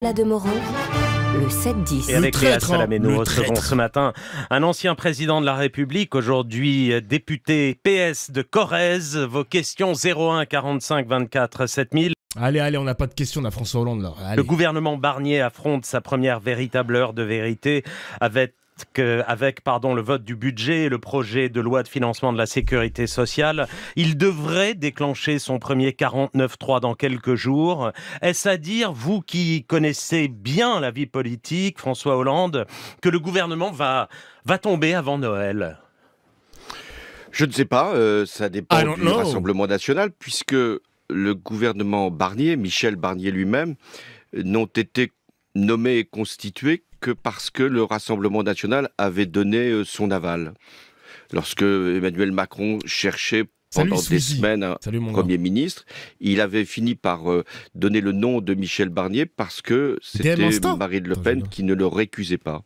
La Demorand, le 7-10. Et avec Léa Salamé, nous recevons ce matin un ancien président de la République, aujourd'hui député PS de Corrèze. Vos questions 01 45 24 7000. Allez, on n'a pas de questions, on a François Hollande là. Allez. Le gouvernement Barnier affronte sa première véritable heure de vérité avec le vote du budget et le projet de loi de financement de la sécurité sociale. Il devrait déclencher son premier 49.3 dans quelques jours. Est-ce à dire, vous qui connaissez bien la vie politique, François Hollande, que le gouvernement va tomber avant Noël ? Je ne sais pas, ça dépend du Rassemblement national, puisque le gouvernement Barnier, Michel Barnier lui-même, n'ont été nommés et constitués que parce que le Rassemblement national avait donné son aval. Lorsque Emmanuel Macron cherchait pendant des semaines un Premier ministre, il avait fini par donner le nom de Michel Barnier parce que c'était Marine Le Pen qui ne le récusait pas.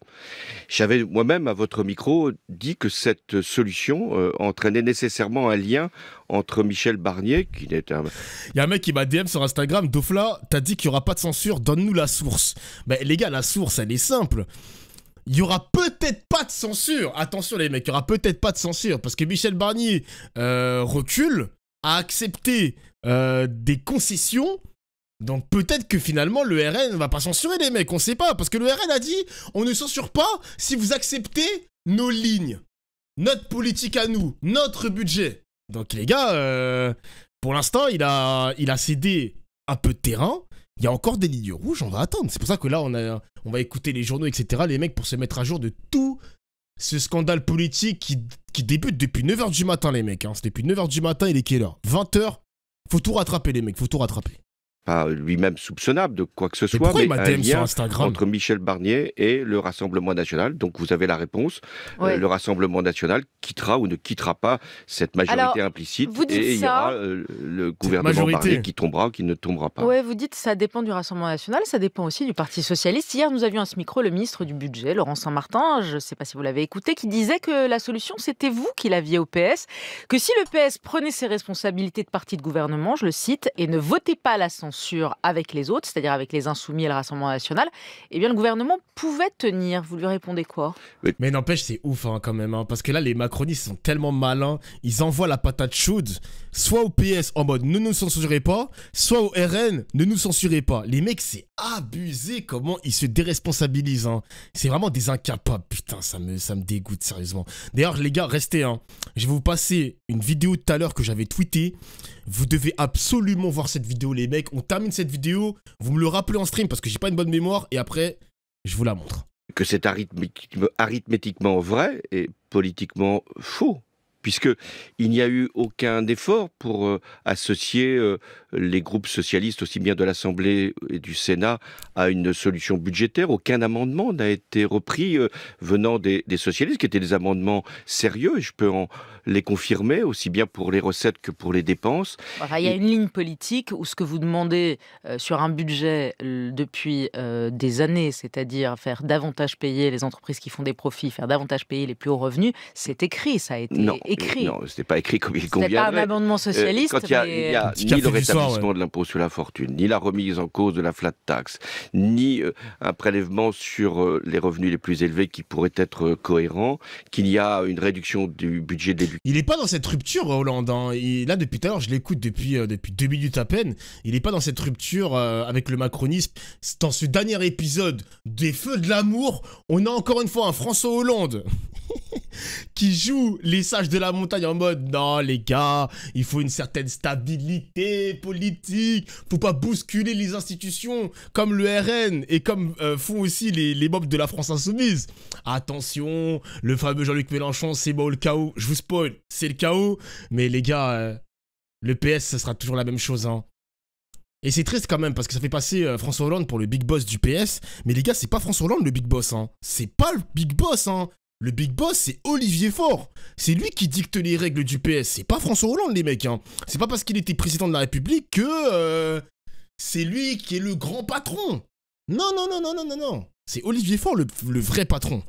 J'avais moi-même, à votre micro, dit que cette solution entraînait nécessairement un lien entre Michel Barnier, qui n'est un... Il y a un mec qui m'a DM sur Instagram, Dofla, t'as dit qu'il n'y aura pas de censure, donne-nous la source. Ben les gars, la source, elle est simple. Il y aura peut-être pas de censure. Attention les mecs, il y aura peut-être pas de censure parce que Michel Barnier recule, a accepté des concessions. Donc peut-être que finalement le RN va pas censurer les mecs, on sait pas. Parce que le RN a dit, on ne censure pas si vous acceptez nos lignes, notre politique à nous, notre budget. Donc les gars, pour l'instant il a cédé un peu de terrain. Il y a encore des lignes rouges, on va attendre. C'est pour ça que là, on va écouter les journaux, etc., les mecs, pour se mettre à jour de tout ce scandale politique qui débute depuis 9h du matin, les mecs. Hein. C'est depuis 9h du matin, il est quelle heure? 20h. Faut tout rattraper, les mecs, faut tout rattraper. Pas lui-même soupçonnable de quoi que ce soit, mais un lien entre Michel Barnier et le Rassemblement national. Donc vous avez la réponse. Ouais. Le Rassemblement national quittera ou ne quittera pas cette majorité implicite. Et il y aura le gouvernement Barnier qui tombera ou qui ne tombera pas. Oui, vous dites que ça dépend du Rassemblement national, ça dépend aussi du Parti socialiste. Hier, nous avions à ce micro le ministre du Budget, Laurent Saint-Martin, je ne sais pas si vous l'avez écouté, qui disait que la solution, c'était vous qui l'aviez au PS, que si le PS prenait ses responsabilités de parti de gouvernement, je le cite, et ne votait pas la censure avec les autres, c'est-à-dire avec les Insoumis et le Rassemblement national, eh bien le gouvernement pouvait tenir. Vous lui répondez quoi? Mais n'empêche, c'est ouf hein, quand même, hein, parce que là, les macronistes sont tellement malins, ils envoient la patate chaude, soit au PS en mode ne nous censurez pas, soit au RN ne nous censurez pas. Les mecs, c'est abusé comment ils se déresponsabilisent. Hein. C'est vraiment des incapables. Putain, ça me dégoûte sérieusement. D'ailleurs, les gars, restez. Hein. Je vais vous passer une vidéo tout à l'heure que j'avais tweetée. Vous devez absolument voir cette vidéo, les mecs. On termine cette vidéo. Vous me le rappelez en stream parce que j'ai pas une bonne mémoire. Et après, je vous la montre. Que c'est arithmétiquement vrai et politiquement faux. Puisqu'il n'y a eu aucun effort pour associer les groupes socialistes, aussi bien de l'Assemblée et du Sénat, à une solution budgétaire. Aucun amendement n'a été repris venant des socialistes, qui étaient des amendements sérieux, et je peux les confirmer, aussi bien pour les recettes que pour les dépenses. Enfin, il y a une ligne politique où ce que vous demandez sur un budget depuis des années, c'est-à-dire faire davantage payer les entreprises qui font des profits, faire davantage payer les plus hauts revenus, c'est écrit, ça a été écrit. Non, ce n'est pas écrit comme il conviendrait. C'est pas un amendement socialiste. Quand il n'y a ni le rétablissement de l'impôt sur la fortune, ni la remise en cause de la flat tax, ni un prélèvement sur les revenus les plus élevés qui pourrait être cohérent, qu'il y a une réduction du budget d'éducation. Il n'est pas dans cette rupture, Hollande. Hein. Là, depuis tout à l'heure, je l'écoute depuis 2 minutes à peine. Il n'est pas dans cette rupture avec le macronisme. Dans ce dernier épisode des Feux de l'amour, on a encore une fois un François Hollande qui joue les sages de la montagne en mode non les gars, il faut une certaine stabilité politique, faut pas bousculer les institutions comme le RN et comme font aussi les mobs de la France insoumise. Attention, le fameux Jean-Luc Mélenchon, c'est bon le chaos, je vous spoil, c'est le chaos, mais les gars, le PS ça sera toujours la même chose hein. Et c'est triste quand même parce que ça fait passer François Hollande pour le big boss du PS, mais les gars c'est pas François Hollande le big boss hein, c'est pas le big boss hein. Le big boss, c'est Olivier Faure. C'est lui qui dicte les règles du PS. C'est pas François Hollande, les mecs. Hein. C'est pas parce qu'il était président de la République que c'est lui qui est le grand patron. Non. C'est Olivier Faure, le vrai patron.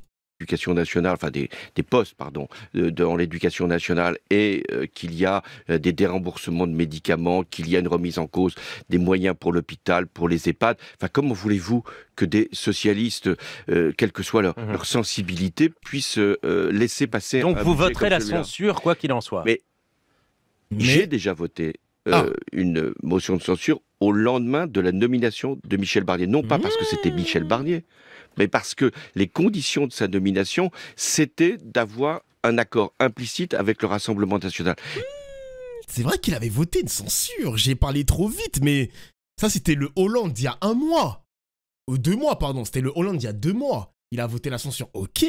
l'éducation nationale, enfin des postes, pardon, dans l'éducation nationale, et qu'il y a des déremboursements de médicaments, qu'il y a une remise en cause des moyens pour l'hôpital, pour les EHPAD. Enfin, comment voulez-vous que des socialistes, quelle que soit leur sensibilité, puissent laisser passer Donc un vous budget voterez comme la celui-là. censure, quoi qu'il en soit. Mais j'ai déjà voté une motion de censure au lendemain de la nomination de Michel Barnier. Non pas parce que c'était Michel Barnier, mais parce que les conditions de sa nomination, c'était d'avoir un accord implicite avec le Rassemblement national. C'est vrai qu'il avait voté une censure. J'ai parlé trop vite, mais ça, c'était le Hollande d'il y a 1 mois. 2 mois, pardon. C'était le Hollande d'il y a 2 mois. Il a voté la censure. Ok,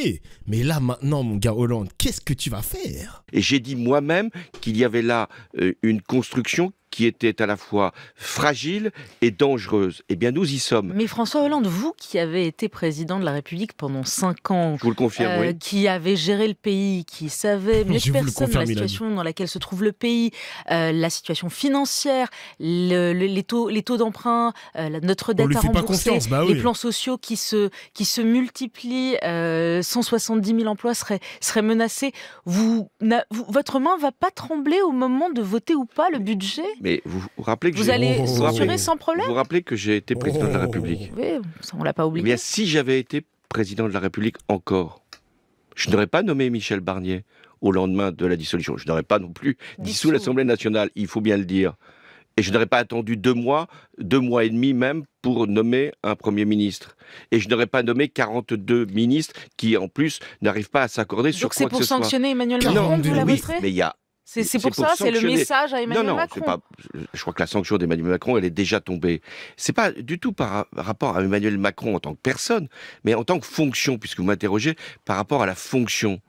mais là, maintenant, mon gars Hollande, qu'est-ce que tu vas faire? Et j'ai dit moi-même qu'il y avait là une construction qui était à la fois fragile et dangereuse. Eh bien, nous y sommes. Mais François Hollande, vous qui avez été président de la République pendant 5 ans, Je vous le confirme, oui. qui avez géré le pays, qui savait mieux que personne la situation dans laquelle se trouve le pays, la situation financière, les taux d'emprunt, notre dette à rembourser, les plans sociaux qui se multiplient, 170 000 emplois seraient menacés. Votre main ne va pas trembler au moment de voter ou pas le budget ? Mais vous vous rappelez que vous allez censurer sans problème? Vous vous rappelez que j'ai été président de la République? Oui, ça, on l'a pas oublié. Eh bien, si j'avais été président de la République encore, je n'aurais pas nommé Michel Barnier au lendemain de la dissolution. Je n'aurais pas non plus dissous l'Assemblée nationale, il faut bien le dire. Et je n'aurais pas attendu 2 mois et demi même, pour nommer un Premier ministre. Et je n'aurais pas nommé 42 ministres qui, en plus, n'arrivent pas à s'accorder sur quoi que ce soit. Donc c'est pour sanctionner Emmanuel Macron, vous la voterez? Mais il y a... C'est pour ça, c'est le message à Emmanuel Macron. Non, je crois que la sanction d'Emmanuel Macron, elle est déjà tombée. C'est pas du tout par rapport à Emmanuel Macron en tant que personne, mais en tant que fonction, puisque vous m'interrogez par rapport à la fonction.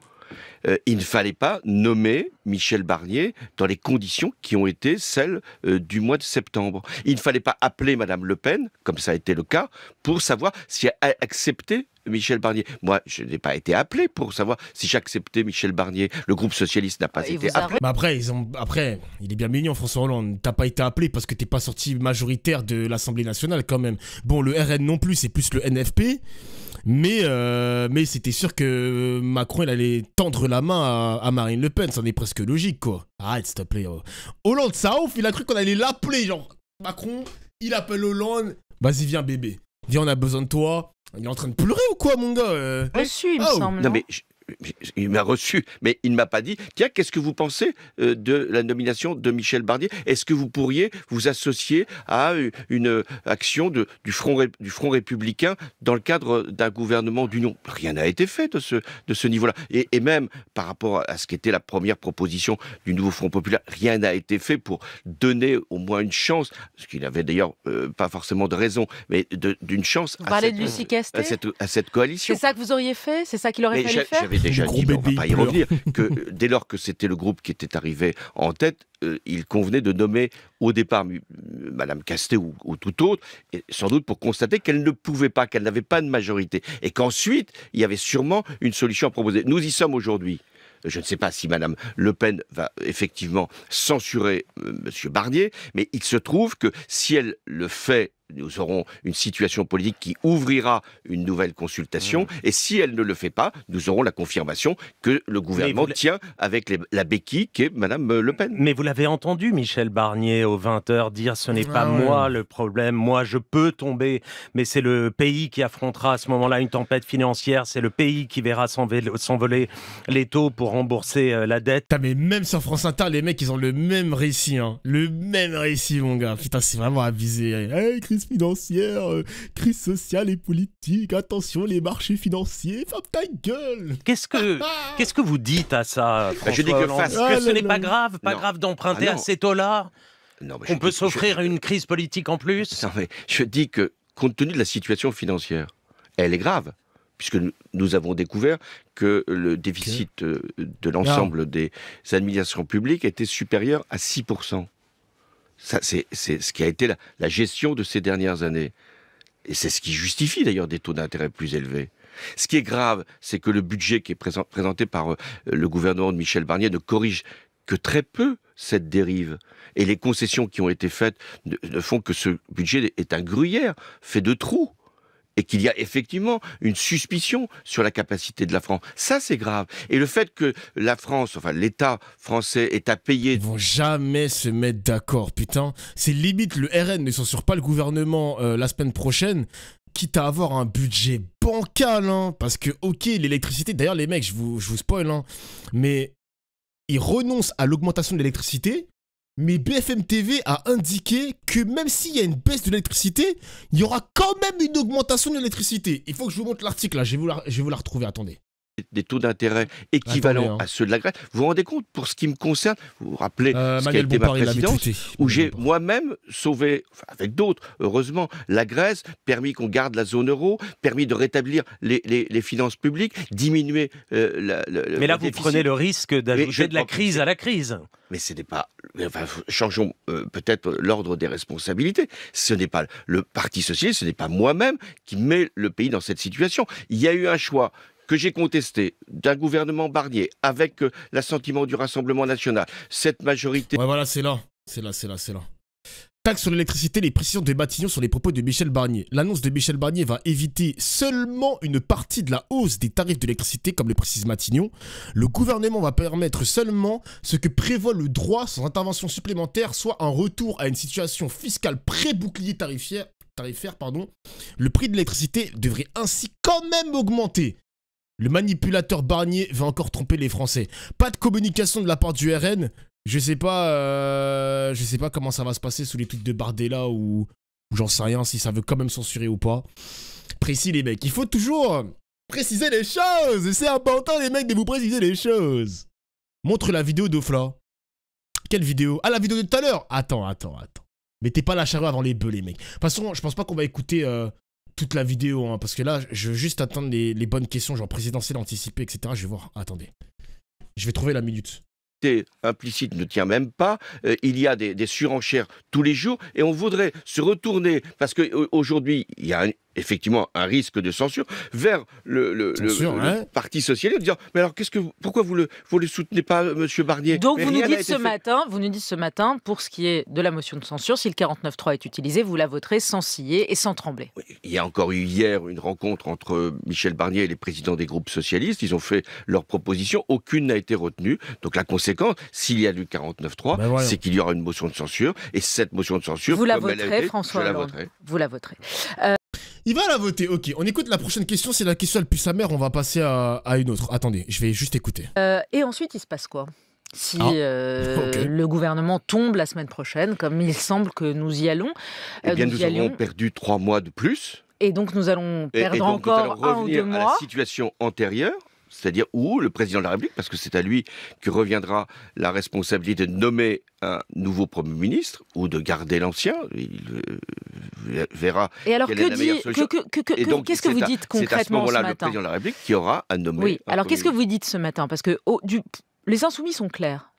Il ne fallait pas nommer Michel Barnier dans les conditions qui ont été celles du mois de septembre. Il ne fallait pas appeler Madame Le Pen, comme ça a été le cas, pour savoir si elle acceptait Michel Barnier. Moi, je n'ai pas été appelé pour savoir si j'acceptais Michel Barnier. Le groupe socialiste n'a pas été appelé. Bah après, il est bien mignon, François Hollande. T'as pas été appelé parce que t'es pas sorti majoritaire de l'Assemblée nationale quand même. Bon, le RN non plus, c'est plus le NFP. Mais c'était sûr que Macron, il allait tendre la main à Marine Le Pen. Ça en est presque logique, quoi. Arrête, s'il te plaît. Hollande, ça ouf, il a cru qu'on allait l'appeler. Genre, Macron, il appelle Hollande. Vas-y, viens, bébé. Viens, on a besoin de toi. Il est en train de pleurer ou quoi, mon gars? Reçu, il me semble. Non, mais il m'a reçu, mais il ne m'a pas dit « Tiens, qu'est-ce que vous pensez de la nomination de Michel Barnier? Est-ce que vous pourriez vous associer à une action du Front républicain dans le cadre d'un gouvernement d'union ?» Rien n'a été fait de ce niveau-là. Et même par rapport à ce qu'était la première proposition du nouveau Front populaire, rien n'a été fait pour donner au moins une chance, ce qu'il n'avait d'ailleurs pas forcément de raison, mais d'une chance à cette coalition. C'est ça que vous auriez fait? C'est ça qu'il aurait fallu faire? J'avais déjà dit, mais on ne va pas y revenir, que dès lors que c'était le groupe qui était arrivé en tête, il convenait de nommer au départ Madame Castet ou tout autre, et sans doute pour constater qu'elle ne pouvait pas, qu'elle n'avait pas de majorité, et qu'ensuite, il y avait sûrement une solution à proposer. Nous y sommes aujourd'hui. Je ne sais pas si Madame Le Pen va effectivement censurer Monsieur Barnier, mais il se trouve que si elle le fait, nous aurons une situation politique qui ouvrira une nouvelle consultation, et si elle ne le fait pas, nous aurons la confirmation que le gouvernement tient avec la béquille qui est Madame Le Pen. Mais vous l'avez entendu, Michel Barnier, aux 20h, dire « ce n'est pas moi le problème, moi je peux tomber, mais c'est le pays qui affrontera à ce moment-là une tempête financière, c'est le pays qui verra s'envoler les taux pour rembourser la dette. » Mais même sur France Inter, les mecs, ils ont le même récit, hein. Le même récit, mon gars. Putain, c'est vraiment abusé. Hey, crise financière, crise sociale et politique, attention les marchés financiers, ferme ta gueule. Qu'est-ce que vous dites à ça, François Je dis que ce n'est pas grave d'emprunter à ces taux-là? On peut s'offrir une crise politique en plus? Non, mais je dis que, compte tenu de la situation financière, elle est grave, puisque nous avons découvert que le déficit de l'ensemble des administrations publiques était supérieur à 6%. Ça, c'est ce qui a été la gestion de ces dernières années. Et c'est ce qui justifie d'ailleurs des taux d'intérêt plus élevés. Ce qui est grave, c'est que le budget qui est présenté par le gouvernement de Michel Barnier ne corrige que très peu cette dérive. Et les concessions qui ont été faites ne font que ce budget est un gruyère, fait de trous. et qu'il y a effectivement une suspicion sur la capacité de la France. Ça, c'est grave. Et le fait que la France, enfin l'État français, est à payer... Ils vont jamais se mettre d'accord, putain. C'est limite, le RN ne censure pas le gouvernement la semaine prochaine, quitte à avoir un budget bancal, hein, parce que, ok, l'électricité... D'ailleurs, les mecs, je vous spoil, hein, mais ils renoncent à l'augmentation de l'électricité. Mais BFM TV a indiqué que même s'il y a une baisse de l'électricité, il y aura quand même une augmentation de l'électricité. Il faut que je vous montre l'article là, je vais vous la retrouver, attendez. Des taux d'intérêt équivalents à ceux de la Grèce. Vous vous rendez compte, pour ce qui me concerne, vous vous rappelez ce qui a été ma présidence, où j'ai moi-même sauvé, enfin, avec d'autres, heureusement, la Grèce, permis qu'on garde la zone euro, permis de rétablir les finances publiques, diminuer Mais là, vous prenez le risque d'ajouter de la crise à la crise. Mais ce n'est pas... Enfin, changeons peut-être l'ordre des responsabilités. Ce n'est pas le Parti socialiste, ce n'est pas moi-même qui met le pays dans cette situation. Il y a eu un choix que j'ai contesté d'un gouvernement Barnier avec l'assentiment du Rassemblement national. Cette majorité... Ouais, voilà, c'est là. Taxe sur l'électricité, les précisions de Matignon sur les propos de Michel Barnier. L'annonce de Michel Barnier va éviter seulement une partie de la hausse des tarifs de l'électricité, comme le précise Matignon. Le gouvernement va permettre seulement ce que prévoit le droit sans intervention supplémentaire, soit un retour à une situation fiscale pré-bouclier tarifaire. Le prix de l'électricité devrait ainsi quand même augmenter. Le manipulateur Barnier va encore tromper les Français. Pas de communication de la part du RN. Je sais pas comment ça va se passer sous les tweets de Bardella ou j'en sais rien si ça veut quand même censurer ou pas. Précis les mecs, il faut toujours préciser les choses. C'est important les mecs de vous préciser les choses. Montre la vidéo d'Ofla. Quelle vidéo? Ah, la vidéo de tout à l'heure. Attends. Mettez pas la charrue avant les bœufs les mecs. De toute façon, je pense pas qu'on va écouter toute la vidéo, hein, parce que là, je veux juste attendre les bonnes questions, genre présidentielle anticipée, etc. Je vais voir. Attendez. Je vais trouver la minute. Implicite ne tient même pas, il y a des surenchères tous les jours et on voudrait se retourner, parce qu'aujourd'hui il y a effectivement un risque de censure, vers le Parti socialiste, en disant mais alors pourquoi vous le soutenez pas, monsieur Barnier? Donc vous nous dites ce matin, pour ce qui est de la motion de censure, si le 49.3 est utilisé, vous la voterez sans scier et sans trembler. Oui, il y a encore eu hier une rencontre entre Michel Barnier et les présidents des groupes socialistes, ils ont fait leurs propositions, aucune n'a été retenue, donc la conséquence, s'il y a du 49.3, c'est qu'il y aura une motion de censure, et cette motion de censure, vous la voterez, François Hollande. Vous la voterez. Il va la voter, ok. On écoute la prochaine question, c'est la question la plus amère, on va passer à une autre. Attendez, je vais juste écouter. Et ensuite, il se passe quoi? Si le gouvernement tombe la semaine prochaine, comme il semble que nous y allons... Eh bien, nous aurons perdu 3 mois de plus. Et donc, nous allons perdre encore 1 ou 2 mois. À la situation antérieure, c'est-à-dire où le président de la République, parce que c'est à lui que reviendra la responsabilité de nommer un nouveau Premier ministre ou de garder l'ancien, il verra quelle est la meilleure solution. Qu'est-ce que vous dites concrètement ce matin? C'est à ce moment-là le président de la République qui aura à nommer Oui, alors qu'est-ce que vous dites ce matin? Parce que les insoumis sont clairs.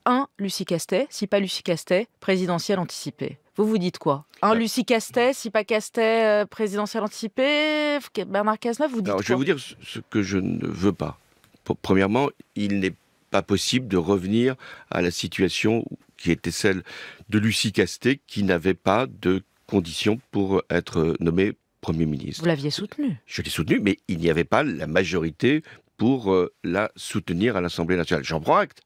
1, Lucie Castet, si pas Lucie Castet, présidentielle anticipée. Vous dites quoi? Lucie Castet, si pas Castet, présidentielle anticipée, Bernard Cazeneuve, vous dites quoi? Je vais vous dire ce que je ne veux pas. Premièrement, il n'est pas possible de revenir à la situation qui était celle de Lucie Castet, qui n'avait pas de conditions pour être nommée Premier ministre. Vous l'aviez soutenue? Je l'ai soutenue, mais il n'y avait pas la majorité pour la soutenir à l'Assemblée nationale. J'en prends acte.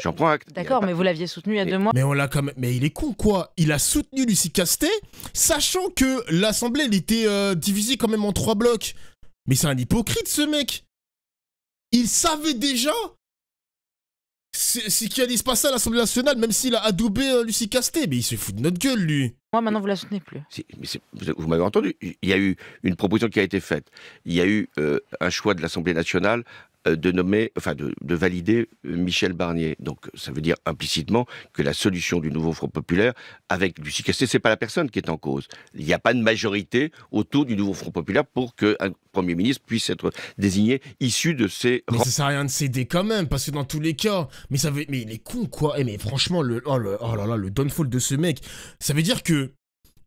J'en prends acte. D'accord, mais vous l'aviez soutenu il y a 2 mois. Mais on l'a quand même. Mais il est con quoi? Il a soutenu Lucie Castet, sachant que l'Assemblée elle était divisée quand même en 3 blocs. Mais c'est un hypocrite ce mec. Il savait déjà ce qui allait se passer à l'Assemblée nationale, même s'il a adoubé Lucie Castet. Mais il se fout de notre gueule lui. Moi maintenant vous la soutenez plus. Vous m'avez entendu. Il y a eu une proposition qui a été faite. Il y a eu un choix de l'Assemblée nationale de nommer, enfin de valider Michel Barnier. Donc ça veut dire implicitement que la solution du nouveau Front populaire avec Lucie Castet, c'est pas la personne qui est en cause. Il n'y a pas de majorité autour du nouveau Front populaire pour qu'un Premier ministre puisse être désigné issu de ces... Mais ça sert à rien de céder quand même, parce que dans tous les cas, mais il est con quoi. Mais franchement, le downfall de ce mec, ça veut dire que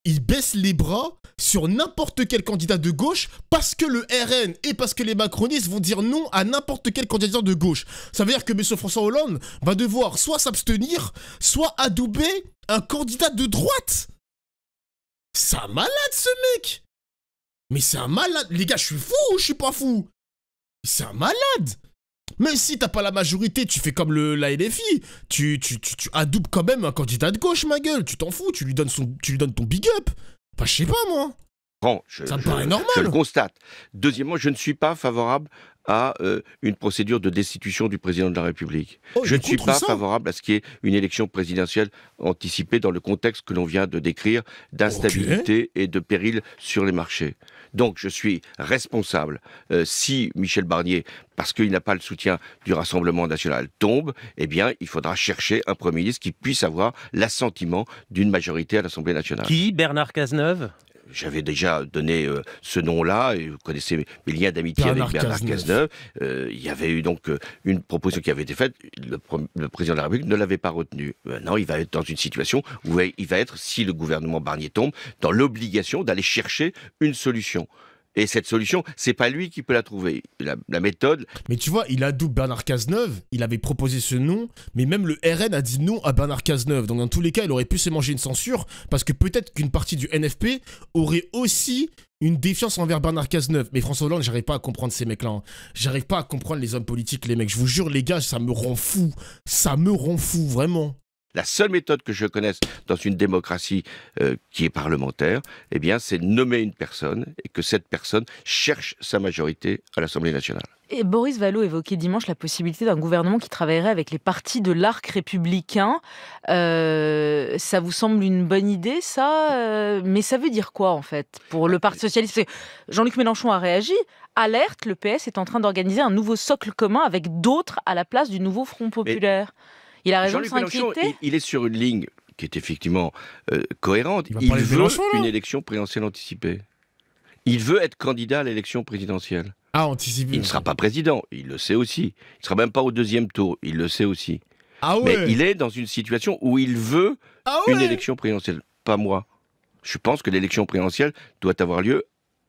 il baisse les bras sur n'importe quel candidat de gauche parce que le RN et parce que les macronistes vont dire non à n'importe quel candidat de gauche. Ça veut dire que M. François Hollande va devoir soit s'abstenir, soit adouber un candidat de droite. C'est un malade ce mec. Mais c'est un malade. Les gars, je suis fou ou je suis pas fou? C'est un malade. Même si t'as pas la majorité, tu fais comme la LFI. Tu adoubes quand même un candidat de gauche, ma gueule. Tu t'en fous, tu lui donnes ton big up. Enfin, je sais pas, moi. Bon, ça me paraît normal. Je le constate. Deuxièmement, je ne suis pas favorable à une procédure de destitution du président de la République. Je ne suis pas favorable à ce qu'il y ait une élection présidentielle anticipée dans le contexte que l'on vient de décrire d'instabilité et de péril sur les marchés. Donc je suis responsable si Michel Barnier, parce qu'il n'a pas le soutien du Rassemblement national, tombe, eh bien il faudra chercher un Premier ministre qui puisse avoir l'assentiment d'une majorité à l'Assemblée nationale. Qui? Bernard Cazeneuve? J'avais déjà donné ce nom-là, et vous connaissez mes liens d'amitié avec Bernard Cazeneuve. Il y avait eu donc une proposition qui avait été faite, le président de la République ne l'avait pas retenue. Maintenant, il va être dans une situation où il va être, si le gouvernement Barnier tombe, dans l'obligation d'aller chercher une solution. Et cette solution, c'est pas lui qui peut la trouver. La méthode... Mais tu vois, il adoube Bernard Cazeneuve, il avait proposé ce nom, mais même le RN a dit non à Bernard Cazeneuve. Donc dans tous les cas, il aurait pu se manger une censure, parce que peut-être qu'une partie du NFP aurait aussi une défiance envers Bernard Cazeneuve. Mais François Hollande, j'arrive pas à comprendre ces mecs-là. Hein. J'arrive pas à comprendre les hommes politiques, les mecs. Je vous jure, les gars, ça me rend fou. Ça me rend fou, vraiment. La seule méthode que je connaisse dans une démocratie qui est parlementaire, eh bien, c'est nommer une personne et que cette personne cherche sa majorité à l'Assemblée nationale. Et Boris Vallaud évoquait dimanche la possibilité d'un gouvernement qui travaillerait avec les partis de l'arc républicain. Ça vous semble une bonne idée, ça? Mais ça veut dire quoi, en fait, pour le Parti socialiste? Jean-Luc Mélenchon a réagi. Alerte, le PS est en train d'organiser un nouveau socle commun avec d'autres à la place du nouveau Front populaire. Il a raison de s'inquiéter. Il est sur une ligne qui est effectivement cohérente. Il veut une élection présidentielle anticipée. Il veut être candidat à l'élection présidentielle. Ah, anticipé. Il ne sera pas président, il le sait aussi. Il ne sera même pas au deuxième tour, il le sait aussi. Ah ouais. Mais il est dans une situation où il veut une élection présidentielle. Pas moi. Je pense que l'élection présidentielle doit avoir lieu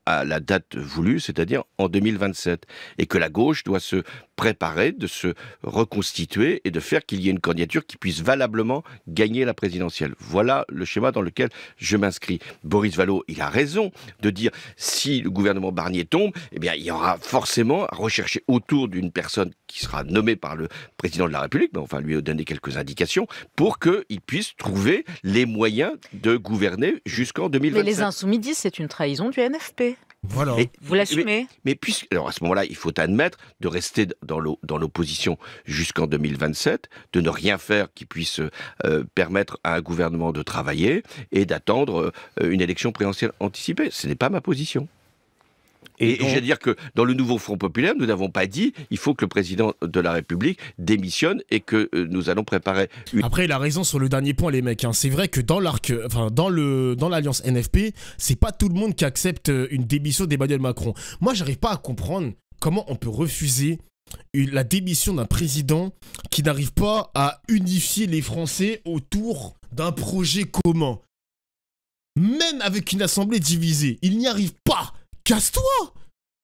à la date voulue, c'est-à-dire en 2027, et que la gauche doit se préparer, de se reconstituer et de faire qu'il y ait une candidature qui puisse valablement gagner la présidentielle. Voilà le schéma dans lequel je m'inscris. Boris Vallaud, il a raison de dire si le gouvernement Barnier tombe, eh bien il y aura forcément à rechercher autour d'une personne qui sera nommée par le président de la République, mais on va lui donner quelques indications, pour qu'il puisse trouver les moyens de gouverner jusqu'en 2027. Mais les Insoumis disent que c'est une trahison du NFP. Voilà. Vous l'assumez. Mais alors à ce moment-là, il faut admettre de rester dans l'opposition jusqu'en 2027, de ne rien faire qui puisse permettre à un gouvernement de travailler et d'attendre une élection présidentielle anticipée. Ce n'est pas ma position. Et je veux dire que dans le nouveau Front populaire, nous n'avons pas dit il faut que le président de la République démissionne et que nous allons préparer une... Après, il a raison sur le dernier point, les mecs. Hein. C'est vrai que dans l'alliance NFP, c'est pas tout le monde qui accepte une démission d'Emmanuel Macron. Moi, j'arrive pas à comprendre comment on peut refuser la démission d'un président qui n'arrive pas à unifier les Français autour d'un projet commun. Même avec une assemblée divisée, il n'y arrive pas. Casse-toi!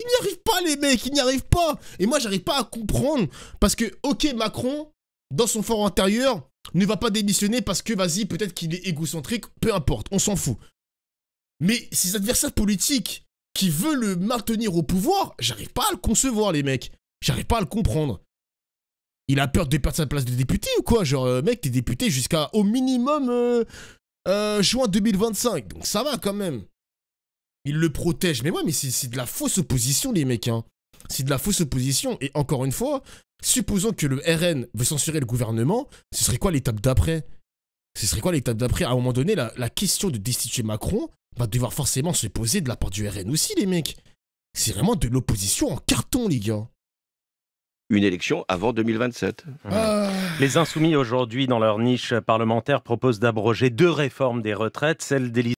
Ils n'y arrivent pas, les mecs, ils n'y arrivent pas! Et moi, j'arrive pas à comprendre, parce que, ok, Macron, dans son fort intérieur, ne va pas démissionner parce que, vas-y, peut-être qu'il est égocentrique, peu importe, on s'en fout. Mais ses adversaires politiques qui veulent le maintenir au pouvoir, j'arrive pas à le concevoir, les mecs. J'arrive pas à le comprendre. Il a peur de perdre sa place de député ou quoi? Genre, mec, t'es député jusqu'à, au minimum, juin 2025, donc ça va quand même. Il le protège. Mais ouais, mais c'est de la fausse opposition, les mecs. Hein. C'est de la fausse opposition. Et encore une fois, supposons que le RN veut censurer le gouvernement, ce serait quoi l'étape d'après? Ce serait quoi l'étape d'après? À un moment donné, la question de destituer Macron va devoir forcément se poser de la part du RN aussi, les mecs. C'est vraiment de l'opposition en carton, les gars. Une élection avant 2027. Les Insoumis, aujourd'hui, dans leur niche parlementaire, proposent d'abroger 2 réformes des retraites, celle d'Élysée